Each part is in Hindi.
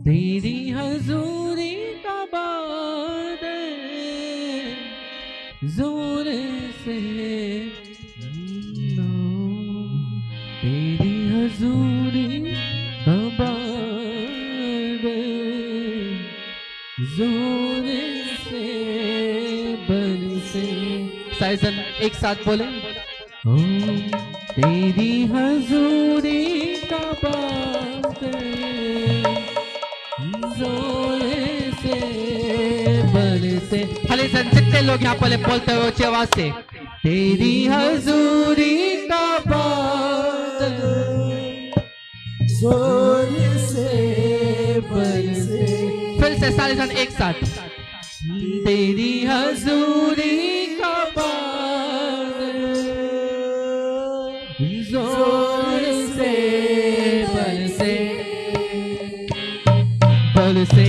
तेरी हजूरी का बादल जोर से तेरी हजूरी का बादल जोर से बरसे। साइजन एक साथ बोले, ओ तेरी हजूरी का बादल जोर से बरसे। खाली जितने लोग यहाँ पर बोलते हो ऊंची आवाज से, तेरी हजूरी का बादल जोर से बरसे। फिर से सारे जन एक साथ, तेरी हजूरी का बादल जोर से बरसे बरसे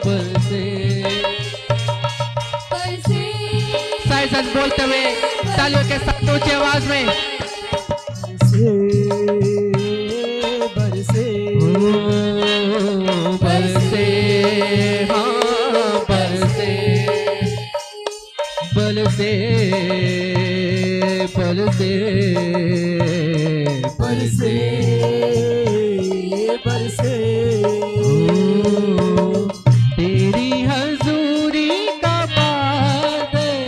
बरसे बरसे। साइजन बोलते हुए तालियों के साथ ऊंची आवाज में, बरसे बरसे हाँ बरसे बरसे बरसे बरसे बरसे। तेरी हजूरी का बादल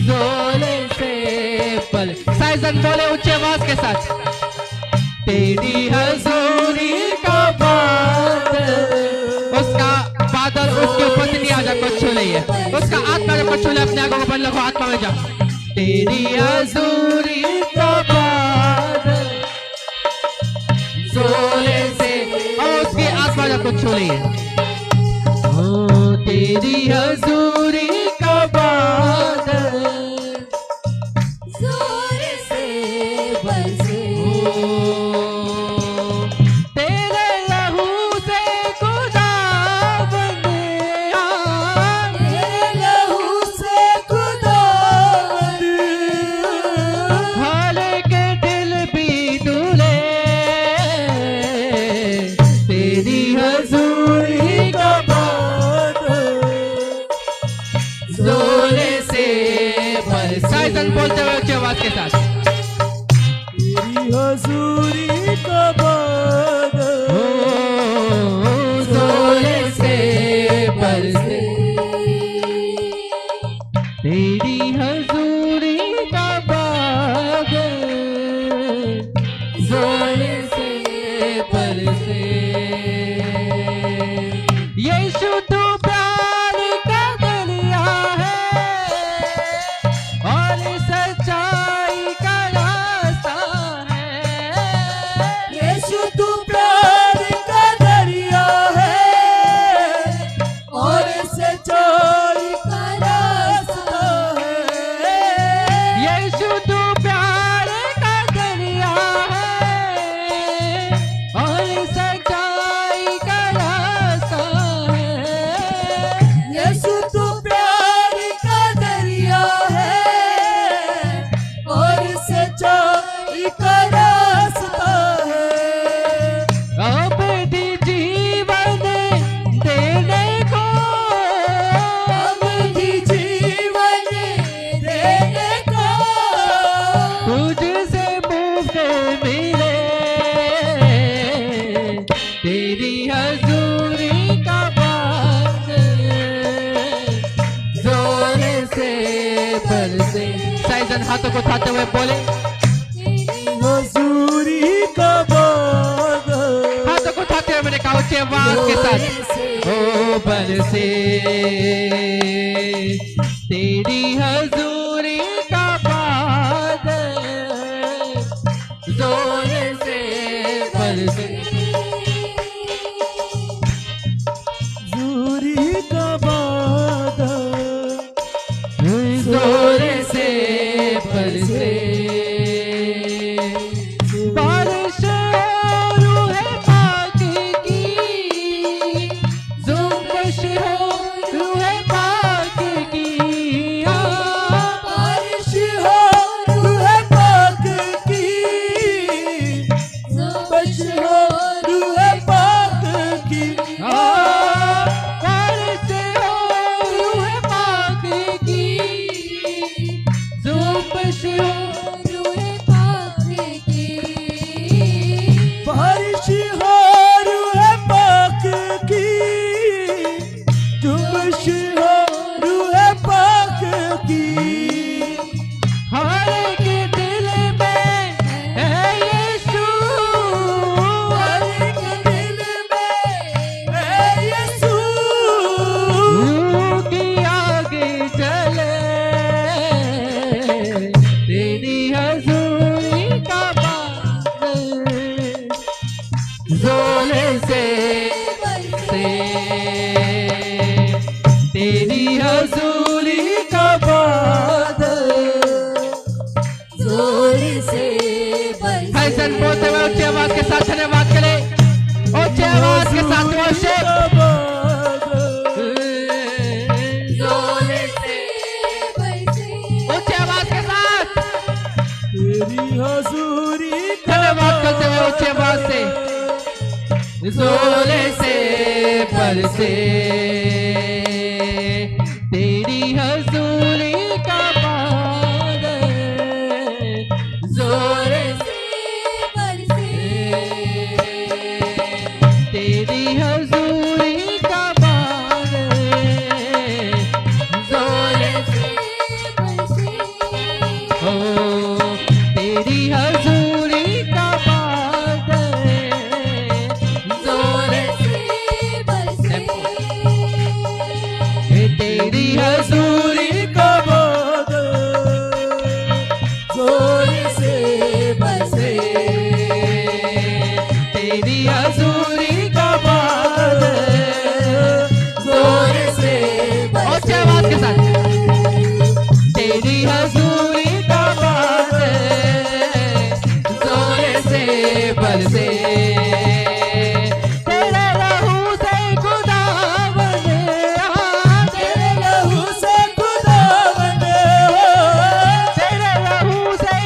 जोर से पल। साइजन बोले ऊंची आवाज के साथ, तेरी हजूरी का बादल। उसका बादल उसके ऊपर से नहीं आ जा, कुछ छू नहीं है उसका आत्मा में, कुछ छू ले अपने आंखों को बंद रखो, आत्मा में जा। तेरी हजूरी का बादल जोर से, और उसकी आत्मा में कुछ छू नहीं है। ओ तेरी हजूरी का बादल जोर से बरसे। तेरे लहू से खुदा बने, तेरे लहू से खुदा बने, हर के दिल भी दुले। तेरी हजूरी का बादल जोर से बरसे। साइजन बोलते हुए ऊंची आवाज के साथ, तेरी हजूरी का बादल जोर से बरसे। तेरी हजूरी का बादल जोर से बरसे। यीशु तू प्यार का दरिया है और सच्चाई का रास्ता है। यीशु तू प्यार का दरिया है और सच्चाई का रास्ता है। यीशु तू प्यार का दरिया है और सच्चाई का रास्ता है। यीशु तू प्यार का दरिया है और सच्चाई का रास्ता है। अबदी जीवन देने को, अबदी जीवन देने को तुझसे मुफ्त मिले। तेरी हजूरी का बादल जोर से बरसे। साइजन हाथों को उठाते हुए बोले, हजूरी का बादल। हाथों को उठाते हुए मैंने कहा ऊंची आवाज के साथ, ओ बरसे। तेरी हजूरी का बादल जोर से बरसे। हजूरी का बादल जोर से बरसे। बारिश रूह पाक की, जुम्बिश हो रूह पाक की, जुम्बिश हो रूहे पाक की, बारिश हो रूहे पाक की, जुम्बिश हो रूहे पाक की। हर एक दिल में है यीशु, हर एक दिल में है यीशु। रूह की आग जले तेरी हजूरी का बादल ज़ोले से तेरी हजूरी का बादल जोर से बरसे। फैशन बोलते हुए ऊंची आवाज के साथ धन्यवाद करें, ऊंची आवाज के साथ वर्शिप। जोर से बरसे। ऊंची आवाज के साथ तेरी हजूरी धन्यवाद करते हुए ऊंची आवाज से ज़ोले से बरसे तेरी हजूरी का बादल ज़ोरे से बरसे। तेरी हजूरी का बादल ज़ोरे से बरसे। ओ तेरी हजूरी का बादल ज़ोरे से तेरी हजूरी का बादल जोर से बरसे। तेरी हजूरी का बादल जोर से और आवाज के साथ तेरी हजूरी का बादल जोर से बरसे तेरे लहू से खुदा बने तेरे लहू से खुदा बने हो, तेरे लहू से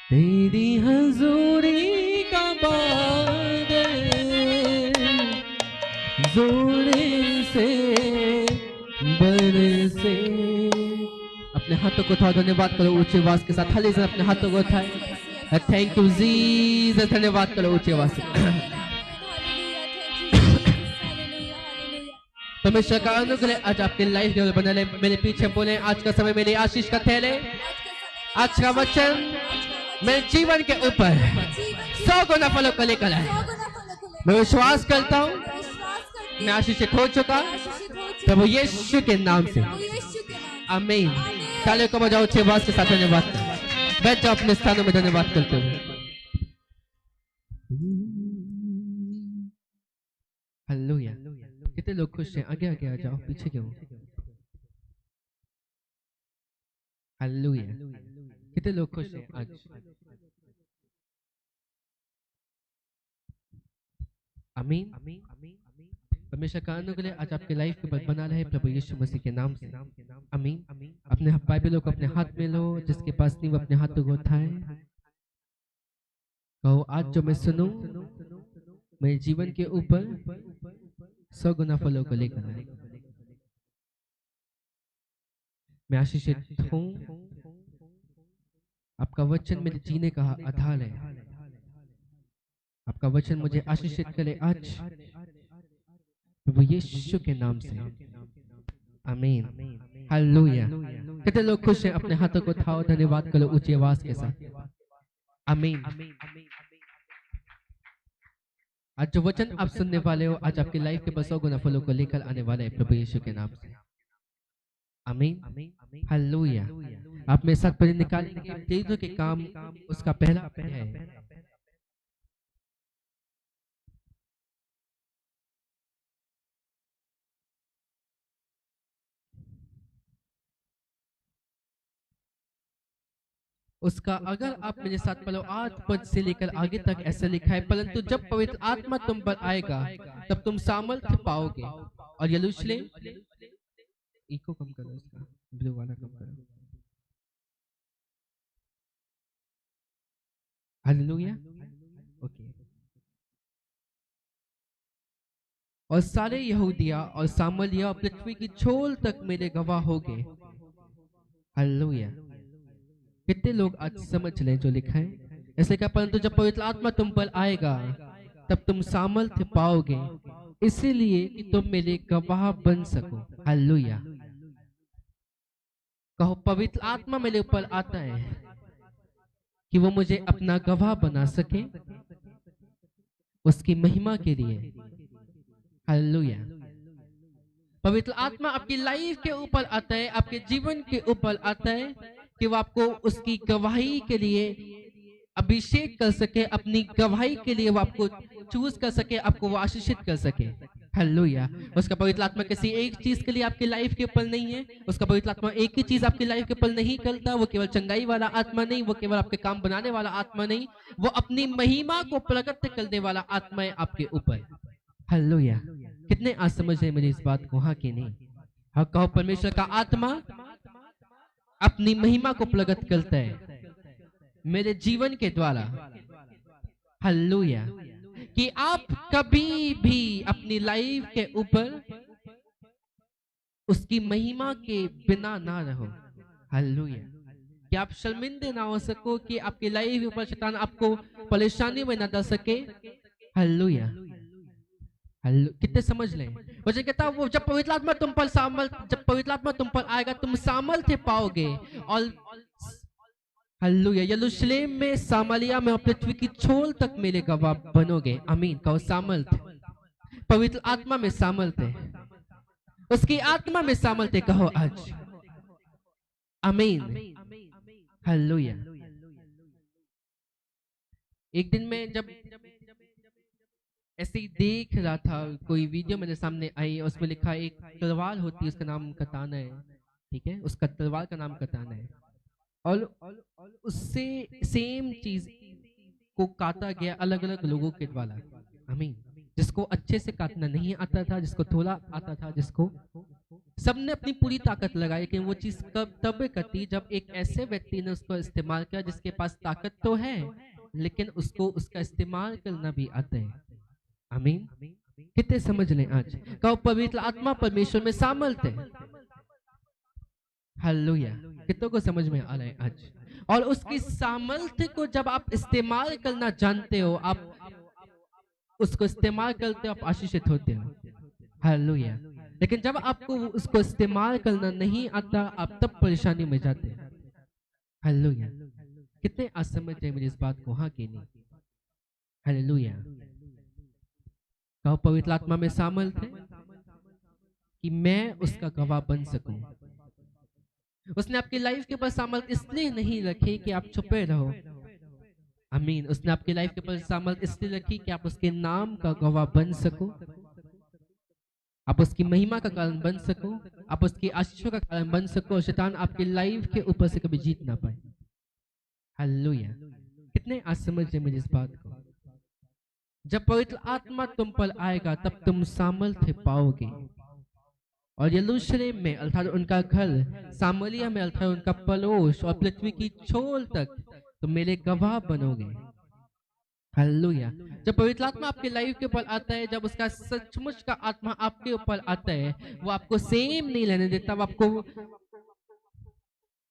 तेरी हजूरी का बादल जोरे से बरसे। अपने हाथों को थोड़ा धन्यवाद करो ऊंची आवाज के साथ। हाली से अपने हाथों को उठाए। Thank you Jesus. धन्यवाद करो ऊंची आवाज से। परमेश्वर का अनुग्रह आज आपके लाइफ में बना रहे। मेरे पीछे बोले आज का समय मेरी आशीष का थैले। आज का वचन मेरे जीवन के ऊपर 100 गुना फलों को लेकर आए। मैं विश्वास करता हूँ मैं आशीषित हो चुका प्रभु यीशु के नाम से। आमीन। तालियों को बजाओ अच्छे आवाज के साथ धन्यवाद करो। बैठ जाओ अपने स्थानों में धन्यवाद करते हुए। हालेलुया। कितने लोग खुश हैं? आगे आगे आ जाओ, पीछे क्यों? हालेलुया। कितने लोग खुश हैं आज? आमीन। परमेश्वर का अनुग्रह आज आपके लाइफ के ऊपर बना रहे प्रभु यीशु मसीह के नाम से। आमीन। अपने बाइबलों को अपने हाथ में लो। जिसके पास नहीं वो अपने हाथों को उठाए। कहो आज जो मैं सुनूं मेरे जीवन के ऊपर 100 गुना फलों को लेकर आए। मैं आशीषित हूं। आपका वचन मेरे जीने का आधार है। आपका वचन मुझे आशीषित करे आज प्रभु यीशु के नाम से। आमीन। हालेलुया। कितने लोग खुश हैं? अपने हाथों को उठाओ, धन्यवाद करो ऊंची आवाज के साथ। आमीन। आज जो वचन आप सुनने वाले हो आज आपकी लाइफ के 100 गुना फलों को लेकर आने वाला है प्रभु यीशु के नाम से। आमीन। हालेलुया। आप मेरे साथ पढ़े निकालेंगे प्रेरितों के काम उसका पहला अध्याय है। उसका अगर आप मेरे साथ पढ़ो 8 पद से लेकर आगे तक ऐसा लिखा है, परंतु जब पवित्र आत्मा तुम पर आएगा तब तुम सामर्थ्य पाओगे और यरूशलेम। इको कम करो, इसका ब्लू वाला कम करो। हालेलुया। ओके। और सारे यहूदिया और सामरिया और पृथ्वी की छोल तक मेरे गवाह होगे। हालेलुया। कितने लोग आज समझ लें जो लिखा है? ऐसे क्या? परंतु जब पवित्र आत्मा तुम पर आएगा तब तुम सामर्थ्य पाओगे, इसीलिए कि तुम मेरे गवाह बन सको। हालेलुया। कहो पवित्र आत्मा मेरे ऊपर आता है कि वो मुझे अपना गवाह बना सके उसकी महिमा के लिए। हालेलुया। पवित्र आत्मा आपकी लाइफ के ऊपर आता है, आपके जीवन के ऊपर आता है कि वो आपको उसकी गवाही के लिए अभिषेक कर सके, अपनी गवाही के लिए वो आपको चूज कर सके, आपको वो आशीषित कर सके। हालेलुया। उसका पवित्र आत्मा किसी एक चीज के लिए आपकी लाइफ के ऊपर नहीं है। उसका पवित्र आत्मा एक ही चीज आपकी लाइफ के ऊपर नहीं करता। वो केवल चंगाई वाला आत्मा नहीं, वो केवल आपके काम बनाने वाला आत्मा नहीं, वो अपनी महिमा को प्रकट करने वाला आत्मा है आपके ऊपर। हालेलुया। कितने आज समझ रहे मेरी इस बात को? हाँ कि नहीं? हाँ कहो परमेश्वर का आत्मा अपनी महिमा को प्रकट करता है मेरे जीवन के द्वारा। हालेलुया। कि आप कभी भी अपनी लाइफ के ऊपर उसकी महिमा के बिना ना रहो। हालेलुया। कि आप शर्मिंदे ना हो सको, कि आपकी लाइफ के ऊपर शैतान आपको परेशानी में ना डाल सके। हालेलुया। कितने समझ लें? मुझे कहता वो जब पवित्र आत्मा तुम पर जब पवित्र आत्मा तुम पर आएगा तुम सामर्थ्य पाओगे और हालेलुया यरूशलेम में, सामरिया में और पृथ्वी की छोल तक मेरे गवाह बनोगे। आमीन। कहो सामर्थ्य। पवित्र आत्मा में सामर्थ्य है, उसकी आत्मा में सामर्थ्य। कहो आज आमीन। हालेलुया। एक दिन में जब ऐसे ही देख रहा था, कोई वीडियो मेरे सामने आई, उसमें लिखा एक तलवार होती है, उसका नाम कताना है। ठीक है, उसका तलवार का नाम कताना है। और उससे सेम चीज को काटा गया अलग अलग लोगों के द्वारा। आमीन। जिसको अच्छे से काटना नहीं आता था, जिसको थोड़ा आता था, जिसको सबने अपनी पूरी ताकत लगाई, लेकिन वो चीज कब तब करती जब एक ऐसे व्यक्ति ने उसको इस्तेमाल किया जिसके पास ताकत तो है लेकिन उसको उसका इस्तेमाल करना भी आता है। आमीन। कितने समझ लें आज? कहो पवित्र आत्मा परमेश्वर में सामर्थ है। हालेलुया। कितनों को समझ में आ रहा है आज? और उसकी सामर्थ्य को जब आप इस्तेमाल करना जानते हो, आप उसको इस्तेमाल करते हो, आप आशीषित होते हो। हालेलुया। लेकिन जब आपको उसको इस्तेमाल करना नहीं आता, आप तब परेशानी में जाते हैं। हालेलुया। कितने आज समझ रहे मेरी इस बात को? हाँ कि नहीं? हालेलुया। कहो पवित्र आत्मा में सामर्थ है कि मैं उसका गवाह बन सकूं। उसने आपकी लाइफ के ऊपर सामर्थ इसलिए नहीं रखी कि आप छुपे रहो। आमीन। उसने आपकी लाइफ के ऊपर सामर्थ इसलिए रखी कि आप उसके नाम का गवाह बन सको, आप उसकी महिमा का कारण बन सको, आप उसकी आशीषों का कारण बन सको, और शैतान आपकी लाइफ के ऊपर से कभी जीत ना पाए। हालेलुया। कितने आज समझ रहे मेरी इस बात को? जब पवित्र आत्मा तुम पर आएगा तब तुम सामर्थ्य पाओगे, और यरूशलेम में अर्थात उनका घर, सामरिया में अर्थात उनका पड़ोस, और पृथ्वी की छोर तक तुम मेरे गवाह बनोगे। हालेलुया। जब पवित्र आत्मा आपके लाइफ के ऊपर आता है, जब उसका सचमुच का आत्मा आपके ऊपर आता है, वो आपको सेम नहीं रहने देता, वो आपको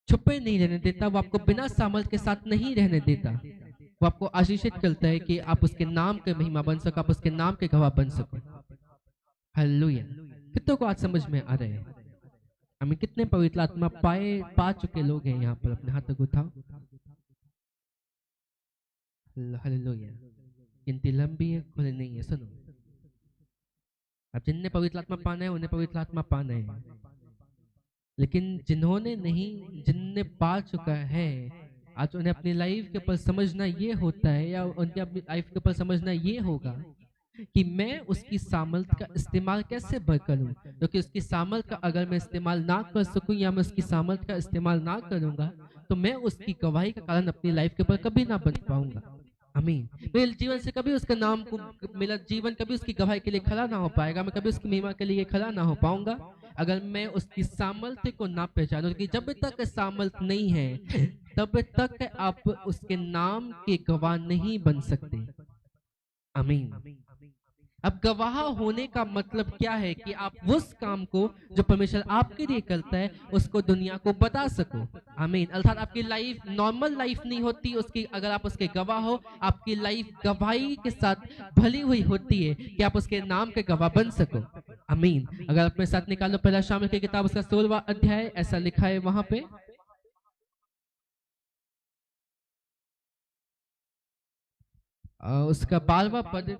छुपे नहीं रहने देता, वो आपको बिना सामर्थ के साथ नहीं रहने देता। वो आपको आशीषित करता है कि आप उसके नाम के महिमा बन सको, आप उसके नाम के गवाह बन सको। हालेलुया। कितनों को आज समझ में आ रहे हैं? हमें कितने पवित्र आत्मा पा चुके लोग हैं यहाँ पर? अपने हाथ को उठाओ। हालेलुया। गिनती लंबी है, खुले नहीं है। सुनो, अब जिनने पवित्र आत्मा पाना है उन्हें पवित्र आत्मा पाना है, लेकिन जिन्होंने नहीं, जिनने पा चुका है, आज उन्हें अपनी लाइफ के ऊपर समझना ये होता है, या उनके अपनी लाइफ के ऊपर समझना ये होगा कि मैं उसकी सामर्थ का इस्तेमाल कैसे करूं, क्योंकि उसकी सामर्थ का अगर मैं इस्तेमाल ना कर सकूं, या मैं उसकी सामर्थ का इस्तेमाल ना करूंगा, तो मैं उसकी गवाही का कारण अपनी लाइफ के ऊपर कभी ना बन पाऊंगा। आमीन। मेरे जीवन से कभी उसका नाम को, मेरा जीवन कभी उसकी गवाही के लिए खड़ा ना हो पाएगा, मैं कभी उसकी महिमा के लिए खड़ा ना हो पाऊंगा अगर मैं उसकी सामर्थ्य को ना पहचानूं। क्योंकि जब तक सामर्थ नहीं है तब तक आप उसके नाम के गवाह नहीं बन सकते। आमीन। अब गवाह होने का मतलब क्या है? कि आप उस काम को जो परमेश्वर आपके लिए करता है उसको दुनिया को बता सको। आमीन। अर्थात आपकी लाइफ नॉर्मल लाइफ नहीं होती उसकी, अगर आप उसके गवाह हो, आपकी लाइफ गवाही के साथ भली हुई होती है कि आप उसके नाम के गवाह बन सको। आमीन। अगर अपने साथ निकालो पहला शामिल की किताब, उसका 16वां अध्याय, ऐसा लिखा है वहां पे, उसका 12वां पद।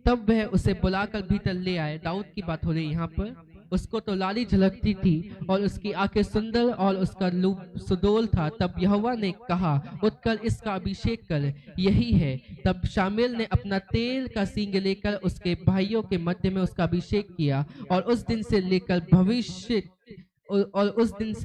तब वह उसे बुलाकर भीतर ले आए। दाऊद की बात हो रही यहाँ पर। उसको तो लाली झलकती थी और उसकी आंखें सुंदर और उसका रूप सुडौल था। तब यहोवा ने कहा, उठकर इसका अभिषेक कर, यही है। तब शामुएल ने अपना तेल का सींग लेकर उसके भाइयों के मध्य में उसका अभिषेक किया, और उस दिन से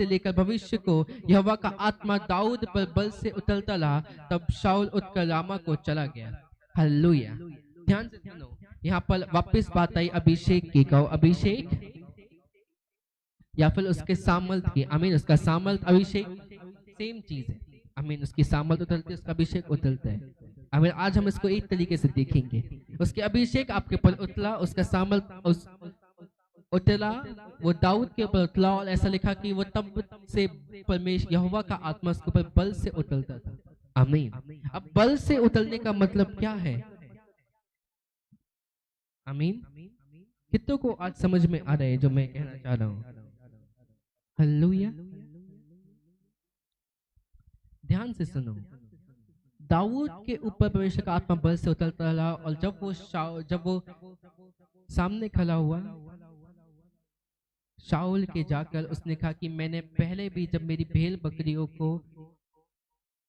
लेकर भविष्य को यहोवा का आत्मा दाऊद पर बल से उतरता रहा। तब शाऊल उठकर रामा को चला गया। हालेलुया। ध्यान से सुनो, यहाँ पर वापस बात आई अभिषेक की। कहो अभिषेक, या फिर उसके सामर्थ की। आमीन। उसका सामर्थ, अभिषेक सेम चीज है। आमीन। उसकी सामर्थ उतरती है, उसका अभिषेक उतरता है। आमीन। आज हम इसको एक तरीके से देखेंगे। उसके अभिषेक आपके ऊपर उतला, उसका सामर्थ उतला, वो दाऊद के ऊपर उतला, और ऐसा लिखा कि वो तब से परमेश्वर यहोवा का आत्मा उसके ऊपर बल से उतरता था। आमीन। अब बल से उतरने का मतलब क्या है? आमीन। कितनों को आज समझ में आ रहा है जो मैं कहना चाह रहा हूं? हालेलुया। ध्यान से सुनो, दाऊद के ऊपर परमेश्वर का आत्मा बल से उतरता रहा, और जब वो सामने खड़ा हुआ शाऊल के, जाकर उसने कहा कि मैंने पहले भी जब मेरी भेड़ बकरियों को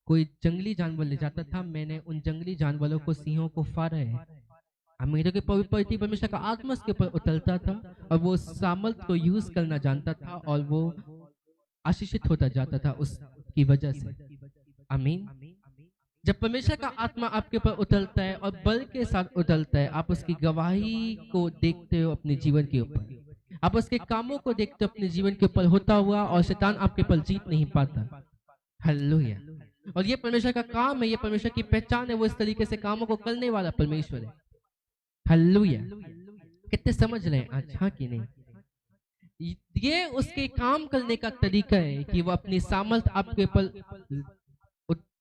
कोई जंगली जानवर ले जाता था, मैंने उन जंगली जानवरों को, सिंहों को फाड़ा है। अमीरों के पवित्र परमेश्वर का आत्मा उसके ऊपर उतरता था, और वो सामर्थ को यूज करना जानता था, और वो आशीषित होता जाता था उसकी वजह से। आमीन। जब परमेश्वर का आत्मा आपके ऊपर उतरता है और बल के साथ उतरता है, आप उसकी गवाही को देखते हो अपने जीवन के ऊपर। आप उसके कामों को देखते हो अपने जीवन के ऊपर होता हुआ, और शैतान आपके ऊपर जीत नहीं पाता। हालेलुया। और ये परमेश्वर का काम है, ये परमेश्वर की पहचान है, वो इस तरीके से कामों को करने वाला परमेश्वर है। हालेलुया। कितने समझ रहे हैं आज, हाँ कि नहीं? ये उसके काम करने का तरीका है कि वो अपनी सामर्थ आपके ऊपर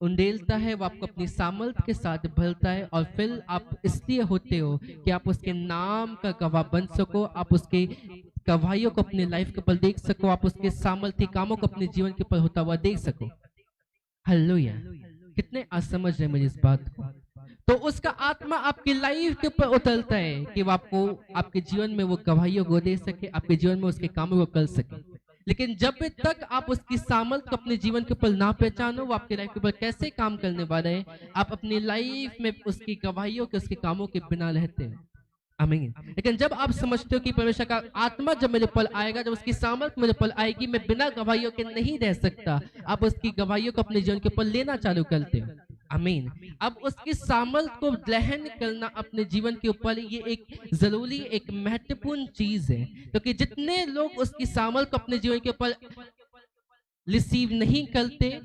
उंडेलता है, वो आपको अपनी सामर्थ के साथ भरता है, और फिर आप इसलिए होते हो कि आप उसके नाम का गवाह बन सको, आप उसके गवाहियों को अपनी लाइफ के ऊपर देख सको, आप उसके सामर्थ्य कामों को अपने जीवन के ऊपर होता हुआ देख सको। हालेलुया। कितने आज समझ रहे हैं मुझे इस बात को? तो उसका आत्मा आपकी लाइफ के ऊपर उतरता है कि वो आपको आपके जीवन में वो गवाहियों को दे सके, आपके जीवन में उसके कामों को कर सके। लेकिन जब तक आप उसकी सामर्थ को अपने जीवन के ऊपर ना पहचानो, वो आपकी लाइफ के ऊपर कैसे काम करने वाला है, आप अपनी लाइफ में उसकी गवाहियों के, उसके कामों के बिना रहते हैं। आमीन। लेकिन जब आप समझते हो कि परमेश्वर का आत्मा जब मेरे ऊपर आएगा, जब उसकी सामर्थ मेरे ऊपर आएगी, मैं बिना गवाहियों के नहीं रह सकता, आप उसकी गवाहियों को अपने जीवन के ऊपर लेना चालू करते हो। आमीन। अब उसकी सामर्थ को ग्रहण करना अपने जीवन के ऊपर, ये एक जरूरी, एक महत्वपूर्ण चीज है, क्योंकि जितने लोग उसकी सामर्थ को अपने जीवन के ऊपर रिसीव नहीं करते,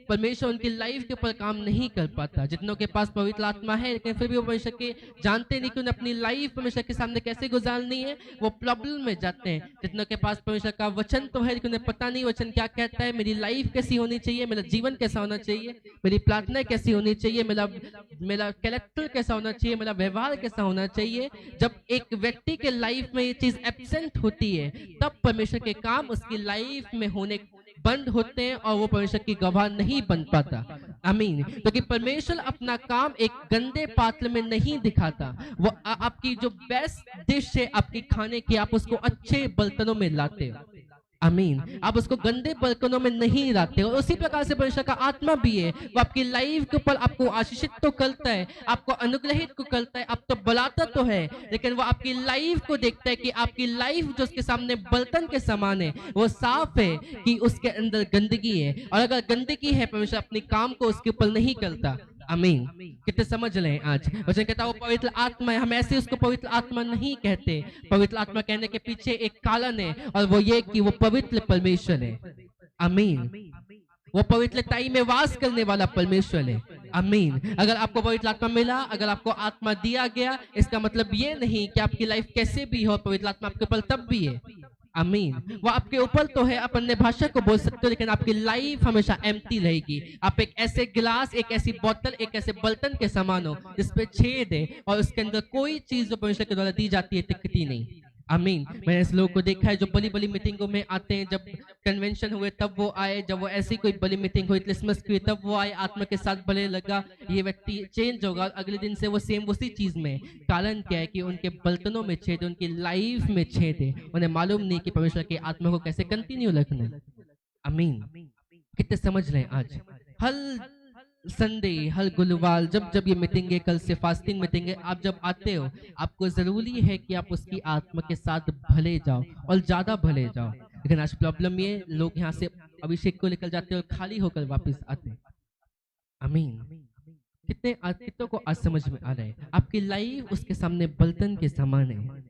परमेश्वर उनकी लाइफ के ऊपर काम नहीं कर पाता। जितनों के पास पवित्र आत्मा है लेकिन फिर भी वो परमेश्वर के जानते नहीं कि उन्हें अपनी लाइफ परमेश्वर के सामने कैसे गुजारनी है, वो प्रॉब्लम में जाते हैं। जितनों के पास परमेश्वर का वचन तो है लेकिन उन्हें पता नहीं वचन क्या कहता है, मेरी लाइफ कैसी होनी चाहिए, मेरा जीवन कैसा होना चाहिए, मेरी प्रार्थना कैसी होनी चाहिए, मेरा कैरेक्टर कैसा होना चाहिए, मेरा व्यवहार कैसा होना चाहिए। जब एक व्यक्ति के लाइफ में ये चीज एब्सेंट होती है, तब परमेश्वर के काम उसकी लाइफ में होने बंद होते हैं और वो परमेश्वर की गवाह नहीं बन पाता। आमीन। क्योंकि परमेश्वर अपना काम एक गंदे पात्र में नहीं दिखाता, वो आपकी जो बेस्ट डिश है आपकी खाने की, आप उसको अच्छे बर्तनों में लाते हो। आमीन। आप उसको गंदे बर्तनों में नहीं लाते हो। उसी प्रकार से परमेश्वर का आत्मा भी है, वो आपकी लाइफ के ऊपर आपको आशीषित तो करता है, आपको अनुग्रहित को करता है, आप तो बुलाता तो है, लेकिन वो आपकी लाइफ को देखता है कि आपकी लाइफ जो उसके सामने बर्तन के समान है, वो साफ है कि उसके अंदर गंदगी है। और अगर गंदगी है, परमेश्वर अपने काम को उसके ऊपर नहीं करता। आमीन। कितने समझ रहे हैं आज? वचन कहता है वो पवित्र आत्मा है। हम ऐसे उसको पवित्र आत्मा नहीं कहते। पवित्र आत्मा कहने के पीछे एक कारण है, और वो ये कि वो पवित्र परमेश्वर है। आमीन। वो पवित्रताई में वास करने वाला परमेश्वर है। आमीन। अगर आपको पवित्र आत्मा मिला, अगर आपको आत्मा दिया गया, इसका मतलब ये नहीं कि आपकी लाइफ कैसे भी हो, पवित्र आत्मा आपके ऊपर तब भी है। आमीन। वो आपके ऊपर तो है, आप अन्य भाषा को बोल सकते हो, लेकिन आपकी लाइफ हमेशा एम्प्टी रहेगी। आप एक ऐसे गिलास, एक ऐसी बोतल, एक ऐसे बर्तन के समान हो जिसपे छेद है और उसके अंदर कोई चीज जो परमेश्वर के द्वारा दी जाती है टिकती नहीं। आमीन। मैंने ऐसे लोगों को देखा है जो बड़ी बड़ी मीटिंगों में आते हैं, जब कन्वेंशन हुए तब वो आए, जब वो ऐसी कोई बड़ी मीटिंग हुई, क्रिसमस की हुई, तब वो आए, आत्मा के साथ भले लगा ये व्यक्ति चेंज होगा, अगले दिन से वो सेम उसी चीज में। कारण क्या है कि उनके बर्तनों में छेद है, उनकी लाइफ में छेद है, उन्हें मालूम नहीं कि परमेश्वर की आत्मा को कैसे कंटिन्यू रखना है। आमीन। कितने समझ रहे हैं आज? हर संडे, हर गुरुवार, जब ये मीटिंग है, कल से फास्टिंग मीटिंग है, आप जब आते हो, आपको जरूरी है कि आप उसकी आत्मा के साथ भले जाओ और ज्यादा भले जाओ। लेकिन आज प्रॉब्लम ये, लोग यहाँ से अभिषेक को निकल जाते हैं और खाली होकर वापस आते हैं। आमीन। कितनों को आज समझ में आ रहा है? आपकी लाइफ उसके सामने बर्तन के समान है।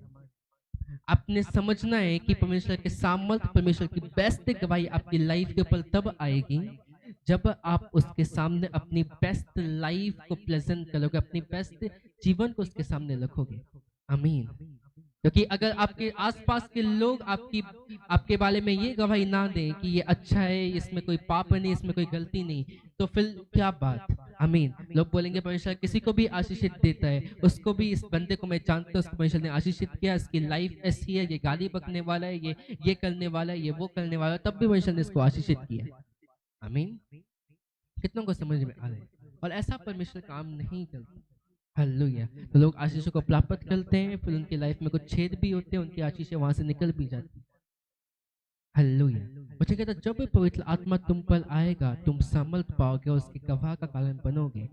आपने समझना है कि परमेश्वर के सामर्थ, परमेश्वर की बेस्ट गवाही आपकी लाइफ के ऊपर तब आएगी जब आप उसके सामने अपनी बेस्ट लाइफ को प्रेजेंट करोगे, अपनी बेस्ट जीवन को उसके सामने रखोगे। आमीन। क्योंकि अगर आपके आसपास के लोग आपके बारे में ये गवाही ना दें कि ये अच्छा है, इसमें कोई पाप नहीं, इसमें कोई गलती नहीं, तो फिर क्या बात? आमीन। लोग बोलेंगे परमेश्वर किसी को भी आशीषित देता है, उसको भी, इस बंदे को मैं जानता हूँ, उसको परमेश्वर ने आशीषित किया, इसकी लाइफ ऐसी है, ये गाली बकने वाला है, ये करने वाला है, ये वो करने वाला है, तब भी परमेश्वर ने इसको आशीषित किया। आमीन। कितनों को समझ में आ रहा है? और ऐसा परमेश्वर काम नहीं करता। हालेलुया। तो लोग आशीषों को प्राप्त करते हैं, फिर उनकी लाइफ में कुछ छेद भी होते हैं, उनकी आशीषें वहां से निकल भी जाती। हालेलुया। मुझे कहता जब पवित्र आत्मा तुम पर आएगा, तुम सामर्थ पाओगे और उसके गवाह का कारण बनोगे।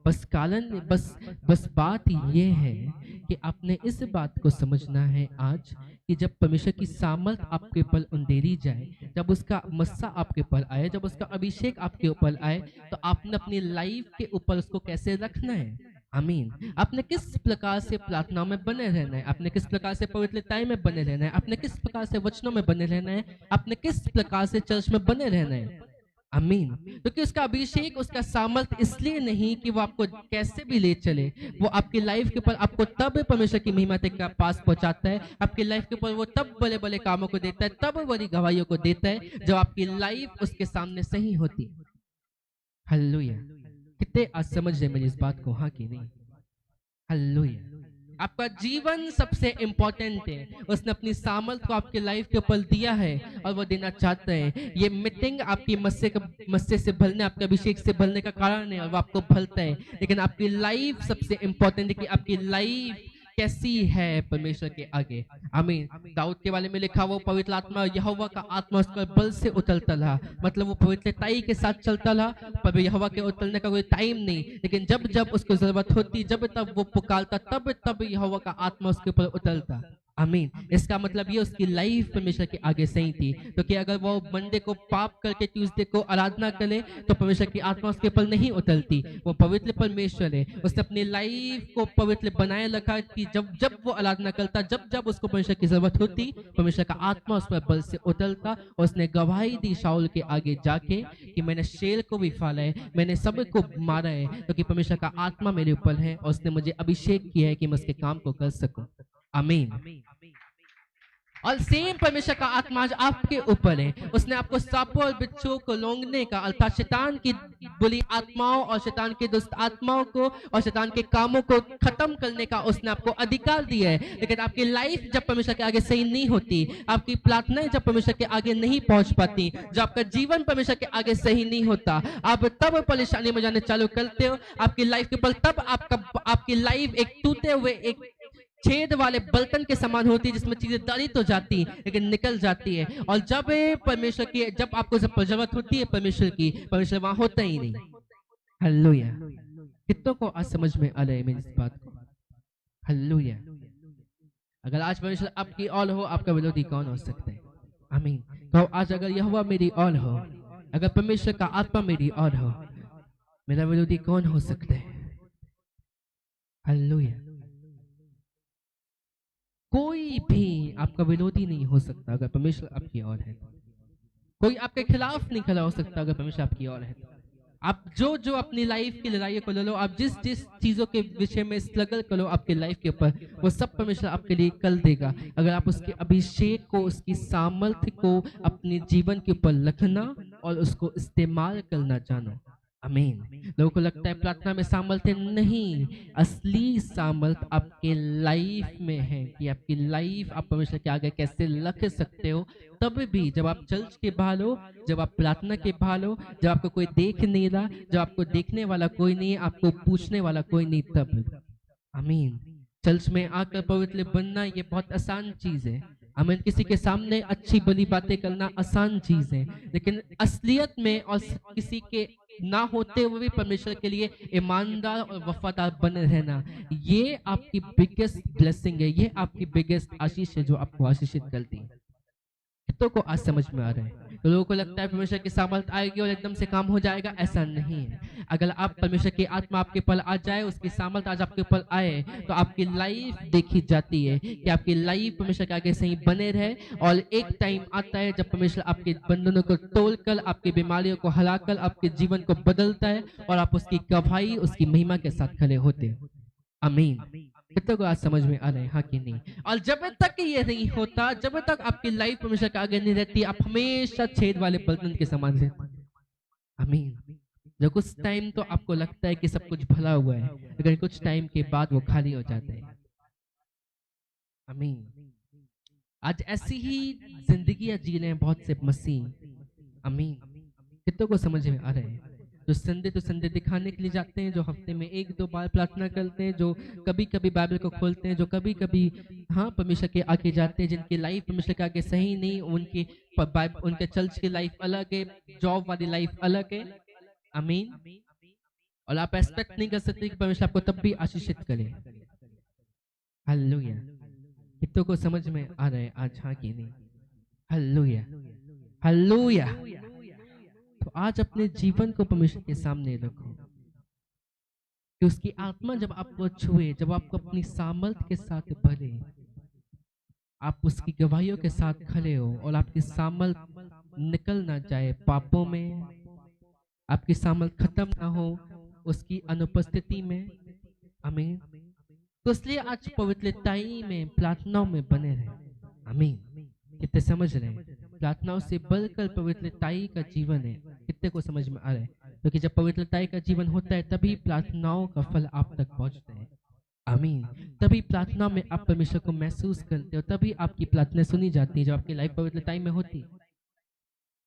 बस बात ये है कि आपने इस बात को समझना है आज कि जब परमेश्वर की सामर्थ आपके ऊपर उंडेरी जाए, जब उसका मस्सा आपके ऊपर आए, जब उसका अभिषेक आपके ऊपर आए, तो आपने अपनी लाइफ के ऊपर उसको कैसे रखना है। आमीन। आपने किस प्रकार से प्रार्थनाओं में बने रहना है, आपने किस प्रकार से पवित्रताएं में बने रहना है, आपने किस प्रकार से वचनों में बने रहना है, आपने किस प्रकार से चर्च में बने रहना है। आमीन। क्योंकि उसका अभिषेक, उसका सामर्थ इसलिए नहीं कि वो आपको कैसे भी ले चले, वो आपकी लाइफ के ऊपर आपको तब परमेश्वर की महिमा तक का पास पहुंचाता है, आपकी लाइफ के ऊपर वो तब बड़े बड़े कामों को देता है, तब बड़ी गवाहियों को देता है जब आपकी लाइफ उसके सामने सही होती है। हालेलुया। कितने आज समझ रहे मेरी इस बात को, हाँ कि नहीं। हालेलुया। आपका जीवन सबसे इंपॉर्टेंट है, उसने अपनी सामर्थ को आपके लाइफ के ऊपर दिया है और वो देना चाहता है। ये मीटिंग आपकी मस्से से भरने, आपके अभिषेक से भरने का कारण है और वो आपको भरता है, लेकिन आपकी लाइफ सबसे इंपॉर्टेंट है कि आपकी लाइफ कैसी है परमेश्वर के आगे। आमीन। दाऊद के बारे में लिखा, वो पवित्र आत्मा, यहोवा का आत्मा उस पर बल से उतरता रहा, मतलब वो पवित्रताई के साथ चलता रहा, पर यहोवा के उतरने का कोई टाइम नहीं, लेकिन जब जब उसको जरूरत होती, जब तब वो पुकारता, तब तब यहोवा का आत्मा उसके ऊपर उतरता। आमीन। इसका मतलब ये उसकी लाइफ परमेश्वर के आगे सही थी, क्योंकि अगर वो मंडे को पाप करके ट्यूसडे को आराधना करे तो परमेश्वर की आत्मा उसके ऊपर नहीं उतरती। वो पवित्र परमेश्वर है, उसने अपनी लाइफ को पवित्र बनाए रखा कि जब जब वो आराधना करता, जब जब उसको परमेश्वर की जरूरत होती, परमेश्वर का आत्मा उस पर बल से उतरता और उसने गवाही दी शाऊल के आगे जाके कि मैंने शेर को भी फाला है, मैंने सबको मारा है, क्योंकि परमेश्वर का आत्मा मेरे ऊपर है और उसने मुझे अभिषेक किया है कि मैं उसके काम को कर सकूं। आमीन। और सेम परमेश्वर का आत्मा आज आपके ऊपर है, उसने आपको सांपों और बिच्छुओं को लौंगने का, अर्थात शैतान की बुरी आत्माओं और शैतान की दुष्ट आत्माओं को और शैतान के कामों को खत्म करने का उसने आपको अधिकार दिया है। लेकिन आपकी लाइफ जब परमेश्वर के आगे सही नहीं होती, आपकी प्रार्थनाएं जब परमेश्वर के आगे नहीं पहुंच पाती, जब आपका जीवन परमेश्वर के आगे सही नहीं होता, आप तब परेशानी में जाने चालू करते हो आपकी लाइफ के ऊपर, तब आपकी लाइफ एक टूटे हुए, एक छेद वाले बर्तन के समान होती है, जिसमें चीजें दरी तो जाती लेकिन निकल जाती है। और जब परमेश्वर की, जब आपको जरूरत होती है परमेश्वर की, परमेश्वर वहां होता ही नहीं। हालेलुया। कितनों को आज समझ में आ रहा है मेरी इस बात को। हालेलुया। अगर आज परमेश्वर आपकी ओर हो, आपका विरोधी कौन हो सकता है। आमीन। तो आज अगर यहोवा मेरी ओर हो, अगर परमेश्वर का आत्मा मेरी ओर हो, मेरा विरोधी कौन हो सकता है। हालेलुया। कोई भी आपका विरोधी नहीं हो सकता अगर परमेश्वर आपकी ओर है। कोई आपके खिलाफ नहीं खड़ा हो सकता अगर परमेश्वर आपकी ओर है। आप जो जो अपनी लाइफ की लड़ाई को ले लो, आप जिस जिस चीजों के विषय में स्ट्रगल करो आपके लाइफ के ऊपर, वो सब परमेश्वर आपके लिए कर देगा, अगर आप उसके अभिषेक को, उसकी सामर्थ्य को अपने जीवन के ऊपर रखना और उसको इस्तेमाल करना जानो। आमीन। लोगों को लगता है प्रार्थना में सामर्थ्य नहीं, असली सामर्थ्य आपके लाइफ में है कि आपकी लाइफ आप परमेश्वर के आगे कैसे रख सकते हो। तब भी जब आप चर्च के बाहर हो, जब आप प्रार्थना के बाहर हो, जब आपको कोई देख नहीं रहा, जब आपको देखने वाला कोई नहीं, आपको पूछने वाला कोई नहीं, तब। आमीन। चर्च में आकर पवित्र बनना ये बहुत आसान चीज है। आमीन। किसी के सामने अच्छी बुरी बातें करना आसान चीज है, लेकिन असलियत में और किसी के ना होते हुए भी परमेश्वर के लिए ईमानदार और वफादार बने रहना, ये आपकी बिगेस्ट ब्लेसिंग है, ये आपकी बिगेस्ट आशीष है जो आपको आशीषित करती है। कितनों को आज समझ में आ रहा है। तो लोगों को लगता है परमेश्वर की सामर्थ्य आएगी और एकदम से काम हो जाएगा, ऐसा नहीं है। अगर आप परमेश्वर की आत्मा आपके ऊपर आ जाए, उसकी सामर्थ्य आज आपके ऊपर आए, तो आपकी लाइफ देखी जाती है कि आपकी लाइफ परमेश्वर के आगे सही बने रहे। और एक टाइम आता है जब परमेश्वर आपके बंधनों को तोड़कर, आपकी बीमारियों को हराकर आपके जीवन को बदलता है और आप उसकी गवाही, उसकी महिमा के साथ खड़े होते हैं। आमीन। कितनों को आज समझ में आ रहे हैं, हाँ कि नहीं। और जब तक ये नहीं होता, जब तक आपकी लाइफ परमेश्वर के आगे नहीं रहती, आप हमेशा छेद वाले बर्तन के समान रहते। आमीन। जो कुछ टाइम तो आपको लगता है कि सब कुछ भला हुआ है, लेकिन कुछ टाइम के बाद वो खाली हो जाता है। आमीन। आज ऐसी ही जिंदगी जी रहे हैं बहुत से मसीह। आमीन। कितनों को समझ में आ रहे हैं। जो संडे तो संडे दिखाने के लिए जाते हैं, जो हफ्ते में 1-2 बार प्रार्थना करते हैं, जो कभी कभी बाइबल को खोलते हैं, जो कभी कभी हाँ परमेश्वर के आगे जाते हैं, जिनकी लाइफ परमेश्वर के आगे सही नहीं, उनके चर्च की लाइफ अलग है, जॉब वाली लाइफ अलग है। आमीन। और आप एक्सपेक्ट नहीं कर सकते कि परमेश्वर आपको तब भी आशीषित करे। हालेलुया। कितनों को समझ में आ रहा है आज, हाँ कि नहीं। हालेलुया। हालेलुया। तो आज अपने जीवन को परमेश्वर के सामने रखो। कि उसकी आत्मा जब आपको छुए, जब आपको अपनी सामर्थ्य के साथ भरे, आप उसकी गवाहियों के साथ खड़े हो और आपकी सामर्थ्य निकल ना जाए पापों में, आपकी सामर्थ्य खत्म ना हो उसकी अनुपस्थिति में। आमीन। तो इसलिए आज पवित्रताई में, प्रार्थनाओं में बने रहे। आमीन। कितने समझ रहे हैं? प्रार्थनाओं से बढ़कर पवित्रताई का जीवन है। कितने को समझ में आ रहा है? क्योंकि जब पवित्रताई का जीवन होता है तभी प्रार्थनाओं का फल आप तक पहुंचते हैं। आमीन। तभी प्रार्थना में आप परमेश्वर को महसूस करते हो, तभी आपकी प्रार्थना सुनी जाती है जब आपकी लाइफ पवित्रताई में होती है।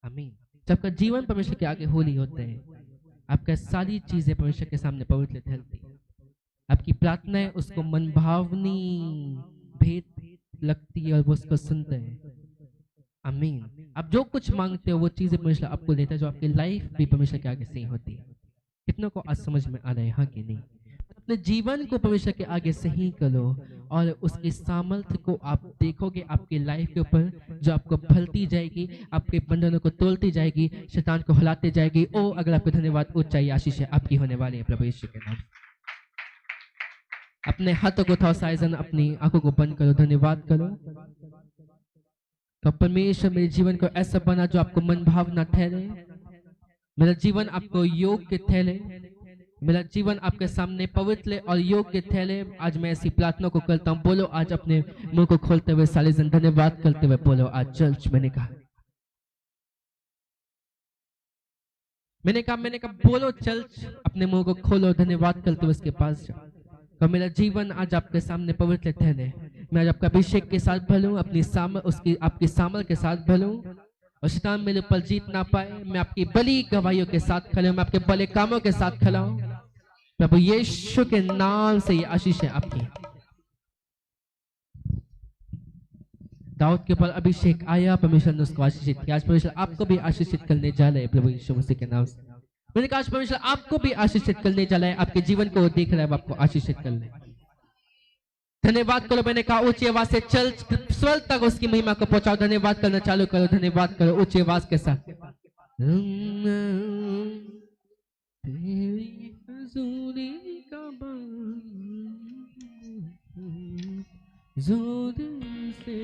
आमीन। जब आपका जीवन परमेश्वर के आगे होली होता है, आपका सारी चीजें परमेश्वर के सामने पवित्र ठहरती है। आपकी प्रार्थनाएं उसको मनभावनी भेद लगती है और वो उसको सुनते हैं। आमीन। आप जो कुछ मांगते हो वो चीजें परमेश्वर आपको देता है, जो आपकी लाइफ भी परमेश्वर के आगे सही होती है। कितनों को आज समझ में आ रहा है? हाँ कि नहीं? अपने जीवन को परमेश्वर के आगे सही करो और उसकी सामर्थ्य को आप देखोगे आपकी लाइफ के ऊपर, जो आपको फलती जाएगी, आपके बंधनों को तोड़ती जाएगी, शैतान को हिलाते जाएगी। ओ अगर आपको धन्यवाद ऊंचाई आशीष आपकी होने वाली है प्रभु यीशु के नाम। अपने हाथों को उठाओ साइजन, अपनी आंखों को बंद करो, धन्यवाद करो। तो परमेश्वर मेरे जीवन को ऐसा बना जो आपको मन भावना ठहरे, मेरा जीवन आपको योग्य ठहरे, मेरा जीवन आपके सामने पवित्र और योग्य ठहरे। आज मैं ऐसी प्रार्थना को करता हूँ। बोलो आज अपने मुंह को खोलते हुए साले जन धन्यवाद करते हुए बोलो आज चर्च। मैंने कहा बोलो चर्च, अपने मुंह को खोलो, धन्यवाद करते हुए उसके पास जाओ। तो मेरा जीवन आज आपके सामने पवित्र ठहरे। मैं आज आपका अभिषेक के साथ भलूं, आपकी सामर्थ के साथ भलूं और शैतान मेरे ऊपर जीत ना पाए। मैं आपकी बली गवाहियों के साथ खड़ा हूं, मैं आपके भले कामों के साथ खड़ा हूं। प्रभु यीशु के नाम से ये आशीष है आपकी। दाऊद के ऊपर अभिषेक आया, परमेश्वर ने उसको आशीषित किया। आज परमेश्वर आपको भी आशीषित करने जा रहे हैं प्रभु यीशु मसीह के नाम से। मैंने कहा आज परमेश्वर आपको भी आशीषित करने जा रहा है। आपके जीवन को वो देख रहा है, आपको आशीषित कर ले। धन्यवाद करो। मैंने कहा ऊंची आवाज से चल स्वर तक उसकी महिमा को पहुंचाओ। धन्यवाद करना चालू करो, धन्यवाद करो ऊंची आवाज के साथ। तेरी हजूरी का जोर से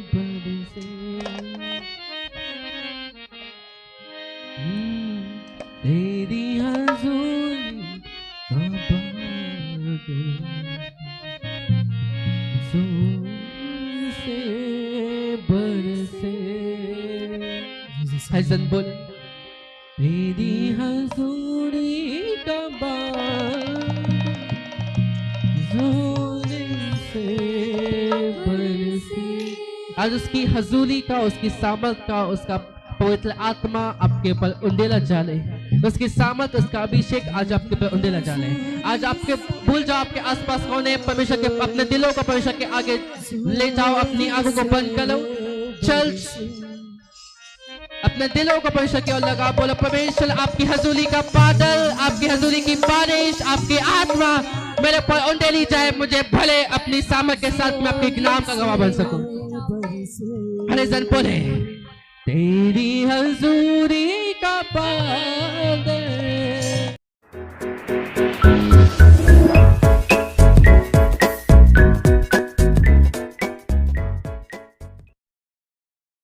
बरसे, तेरी हजूरी का जोर से बरसे। हसन बोल, तेरी हजूरी का जोर से बरसे। आज उसकी हजूरी का, उसकी सामर्थ का, उसका पवित्र आत्मा आपके ऊपर उंडेला जाले, उसकी सामर्थ, उसका अभिषेक आज आपके ऊपर उंडेला जाले। आज आपके भूल जाओ आपके आसपास कौन है, परमेश्वर के अपने दिलों को परमेश्वर के आगे ले जाओ। अपनी आंखों को बंद करो, चल अपने दिलों को परमेश्वर की ओर लगा। बोलो परमेश्वर आपकी हजूरी का बादल, आपकी हजूरी की बारिश, आपकी आत्मा मेरे पर उंडेली जाए। मुझे भले अपनी सामर्थ के साथ मैं आपके नाम का गवाह बन सकूं। हरे जन बोले, तेरी हजूरी का बादल